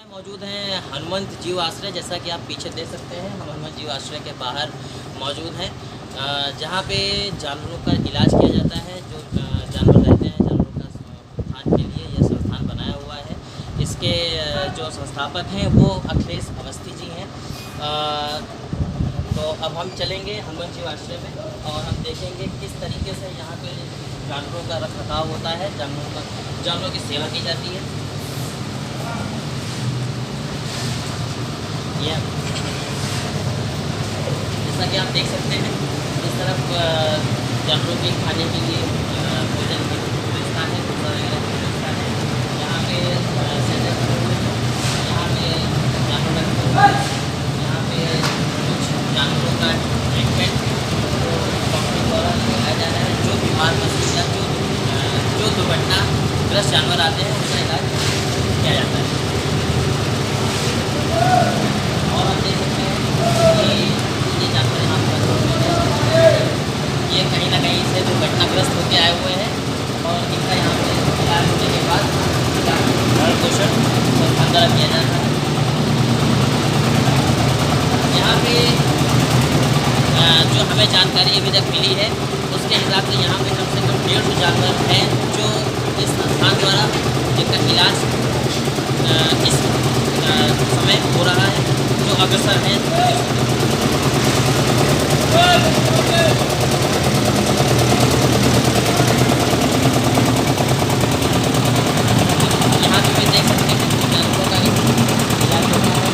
समय मौजूद हैं हनुमंत जीव आश्रय। जैसा कि आप पीछे देख सकते हैं, हम हनुमंत जीव आश्रय के बाहर मौजूद हैं, जहाँ पे जानवरों का इलाज किया जाता है। जो जानवर रहते हैं, जानवरों का उत्थान के लिए यह संस्थान बनाया हुआ है। इसके जो संस्थापक हैं वो अखिलेश अवस्थी जी हैं। तो अब हम चलेंगे हनुमंत जीव आश्रय में और हम देखेंगे किस तरीके से यहाँ पे जानवरों का रखरखाव होता है, जानवरों की सेवा की जाती है। ये जैसा कि आप देख सकते हैं, इस तरफ जानवरों के खाने के लिए भोजन की व्यवस्था है, भूसा वगैरह की व्यवस्था है। यहाँ पे यहाँ पे जानवर रखते हुए, यहाँ पे कुछ जानवरों का ट्रीटमेंट डॉक्टर द्वारा लगाया जा रहा है। जो बीमार पशु या जो दुर्घटनाग्रस्त जानवर आते हैं उनका इलाज किया जाता है। और हम देख सकते हैं कि ये जानवर यहाँ पर ये कहीं ना कहीं से दुर्घटनाग्रस्त होकर आए हुए हैं और इनका यहाँ पे इलाज होने के बाद भरण पोषण और खाना किया जाता है। यहाँ पे जो हमें जानकारी अभी तक मिली है उसके हिसाब से यहाँ पे कम से कम 150 जानवर हैं जो इस संस्थान द्वारा जिनका इलाज इस समय हो रहा है, जो अग्रसर हैं। यहाँ पे भी देख सकते हैं कि जानवरों का इलाज होता है।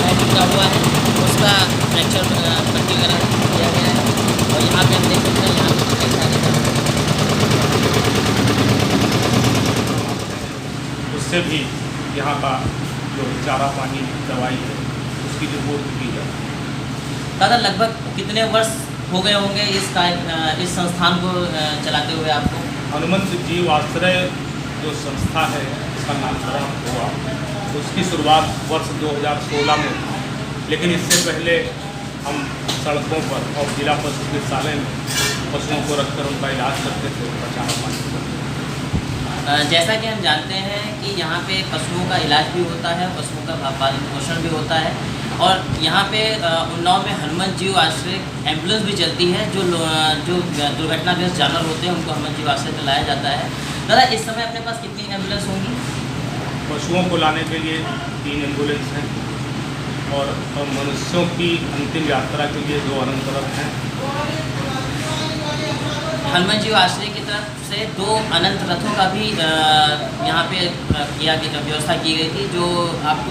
एक टूटा हुआ है, उसका फ्रैक्चर पट्टी वगैरह किया गया है। और यहाँ पे हम देख सकते हैं, यहाँ पे कई सारे उससे भी यहाँ का जो चारा पानी दवाई है उसकी जो पूर्ति की जाए। दादा, लगभग कितने वर्ष हो गए होंगे इस संस्थान को चलाते हुए आपको? हनुमंत जीव आश्रय जो संस्था है, इसका नामकरण हुआ, उसकी शुरुआत वर्ष 2016 में हुई। लेकिन इससे पहले हम सड़कों पर और जिला पशु चिकित्सालय में पशुओं को रखकर उनका इलाज करते थे, उनका चारा पानी करते थे। जैसा कि हम जानते हैं कि यहाँ पे पशुओं का इलाज भी होता है, पशुओं का पालन पोषण भी होता है। और यहाँ पे उन्नाव में हनुमंत जीव आश्रय एम्बुलेंस भी चलती है। जो दुर्घटनाग्रस्त जानवर होते हैं उनको हनुमंत जीव आश्रय से लाया जाता है। दादा, इस समय अपने पास कितनी एम्बुलेंस होंगी? पशुओं को लाने के लिए 3 एम्बुलेंस हैं और मनुष्यों की अंतिम यात्रा के लिए 2 अनंत रथ हैं। हनुमंत जीव आश्रय की तरफ से 2 अनंत रथों का भी यहाँ पे व्यवस्था की गई थी, जो आपको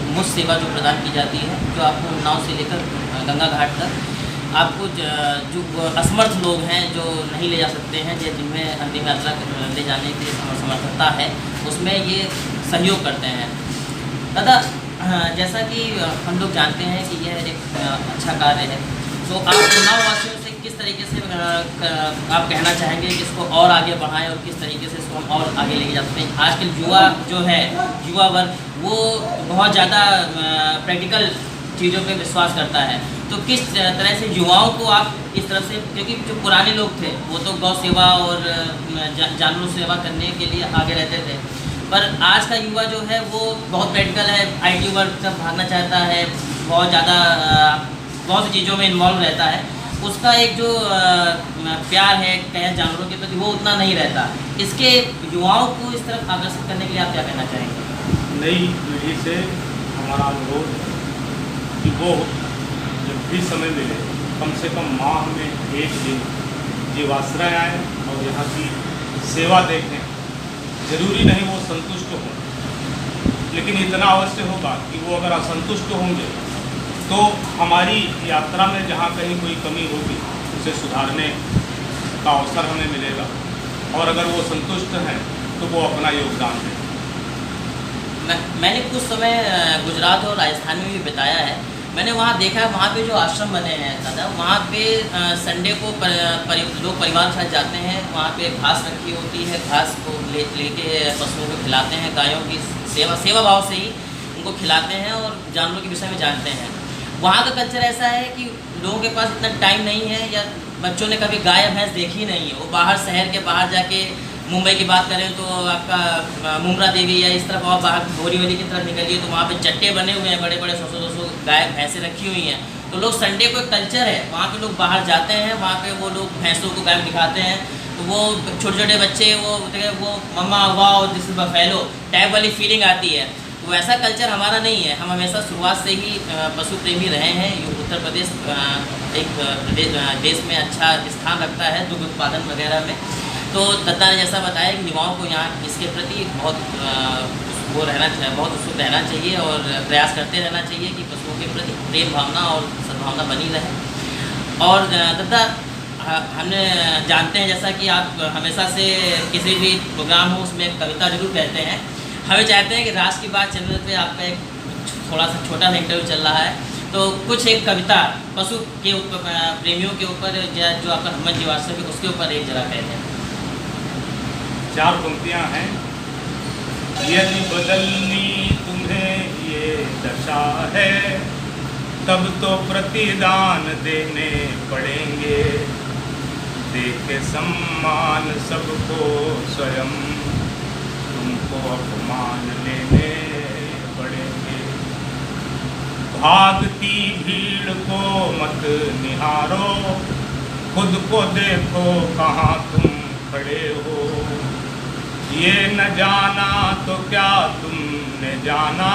मुफ्त सेवा जो प्रदान की जाती है, जो आपको नाव से लेकर गंगा घाट तक आपको जो असमर्थ लोग हैं, जो नहीं ले जा सकते हैं, जिनमें अंतिम यात्रा ले जाने की समर्थता है, उसमें ये सहयोग करते हैं। दादा, जैसा कि हम लोग जानते हैं कि यह एक अच्छा कार्य है, तो आप उन्नाव वासियों से किस तरीके से आप कहना चाहेंगे कि इसको और आगे बढ़ाएं और किस तरीके से इसको हम और आगे लेके जा सकते हैं? आजकल युवा जो है, युवा वर्ग, वो बहुत ज़्यादा प्रैक्टिकल चीज़ों पे विश्वास करता है। तो किस तरह से युवाओं को आप इस तरफ से, क्योंकि जो पुराने लोग थे वो तो गौ सेवा और जानवरों सेवा करने के लिए आगे रहते थे, पर आज का युवा जो है वो बहुत प्रैक्टिकल है, IT वर्क सब भागना चाहता है, बहुत ज़्यादा बहुत सी चीज़ों में इन्वॉल्व रहता है। उसका एक जो प्यार है कहीं जानवरों के प्रति वो उतना नहीं रहता। इसके युवाओं को इस तरफ आकर्षित करने के लिए आप क्या कहना चाहेंगे? नई पीढ़ी से हमारा अनुरोध कि वो जब भी समय मिले कम से कम माह में 1 दिन जीवाश्रय आए और यहाँ की सेवा देखें। ज़रूरी नहीं वो संतुष्ट हों, लेकिन इतना अवश्य होगा कि वो अगर असंतुष्ट होंगे तो हमारी यात्रा में जहाँ कहीं कोई कमी होगी उसे सुधारने का अवसर हमें मिलेगा, और अगर वो संतुष्ट हैं तो वो अपना योगदान दें। मैंने कुछ समय गुजरात और राजस्थान में भी बिताया है। मैंने वहाँ देखा, वहाँ पे जो आश्रम बने हैं दादा, वहाँ पे संडे को लोग परिवार के साथ जाते हैं। वहाँ पे घास रखी होती है, घास को लेके पशुओं को खिलाते हैं, गायों की सेवा भाव से ही उनको खिलाते हैं और जानवरों के विषय में जानते हैं। वहाँ का कल्चर ऐसा है कि लोगों के पास इतना टाइम नहीं है, या बच्चों ने कभी गाय भैंस देखी नहीं है, वो बाहर शहर के बाहर जाके मुंबई की बात करें तो आपका मुमरा देवी या इस तरफ और बाहर बोरीवली की तरफ निकलिए तो वहाँ पे चट्टे बने हुए हैं, बड़े बड़े 100-200 गाय भैंसें रखी हुई हैं। तो लोग संडे को एक कल्चर है, वहाँ पे लोग बाहर जाते हैं, वहाँ पे वो लोग भैंसों को गाय दिखाते हैं। तो वो छोटे छोटे बच्चे वो मम्मा wow this is buffalo type वाली फीलिंग आती है। तो ऐसा कल्चर हमारा नहीं है। हम हमेशा शुरुआत से ही पशु प्रेमी रहे हैं। ये उत्तर प्रदेश एक देश में अच्छा स्थान रखता है दुग्ध उत्पादन वगैरह में। तो दत्ता ने जैसा बताया कि युवाओं को यहाँ इसके प्रति बहुत वो रहना चाहिए, बहुत उत्सुक रहना चाहिए और प्रयास करते रहना चाहिए कि पशुओं के प्रति प्रेम भावना और सद्भावना बनी रहे। और दत्ता हमने जानते हैं जैसा कि आप हमेशा से किसी भी प्रोग्राम हो उसमें कविता जरूर कहते हैं। हमें चाहते हैं कि राष्ट्र की बात चैनल पे आपका एक थोड़ा सा छोटा सा इंटरव्यू चल रहा है, तो कुछ एक कविता पशु के ऊपर प्रेमियों के ऊपर जो आपका हनुमान जी वास्तव है उसके ऊपर एक जरा कहते हैं। 4 पंक्तियाँ हैं। यदि बदलनी तुम्हें ये दशा है तब तो प्रतिदान देने पड़ेंगे, देके सम्मान सबको स्वयं तुमको अपमान लेने पड़ेंगे। भागती भीड़ को मत निहारो, खुद को देखो कहाँ तुम खड़े हो। ये न जाना तो क्या तुमने जाना,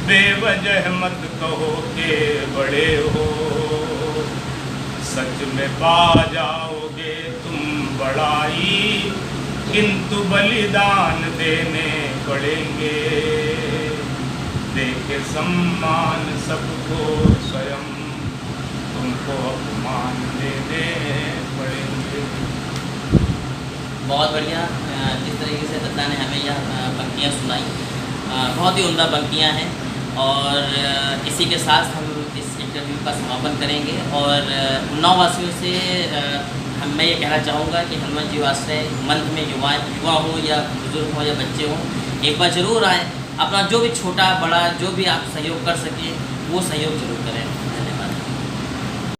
बेवजह मत कहो के बड़े हो। सच में पा जाओगे तुम बड़ाई, किंतु बलिदान देने पड़ेंगे, देके सम्मान सबको स्वयं तुमको अपमान देने पड़ेंगे। बहुत बढ़िया। जिस तरीके से दत्ता ने हमें यह पंक्तियाँ सुनाई, बहुत ही उम्दा पंक्तियाँ हैं। और इसी के साथ हम इस इंटरव्यू का समापन करेंगे। और नौवासियों से मैं ये कहना चाहूँगा कि हनुमान जी वास्ते मंथ में युवा हो या बुजुर्ग हो या बच्चे हों, एक बार ज़रूर आएँ। अपना जो भी छोटा बड़ा जो भी आप सहयोग कर सकें वो सहयोग जरूर करें।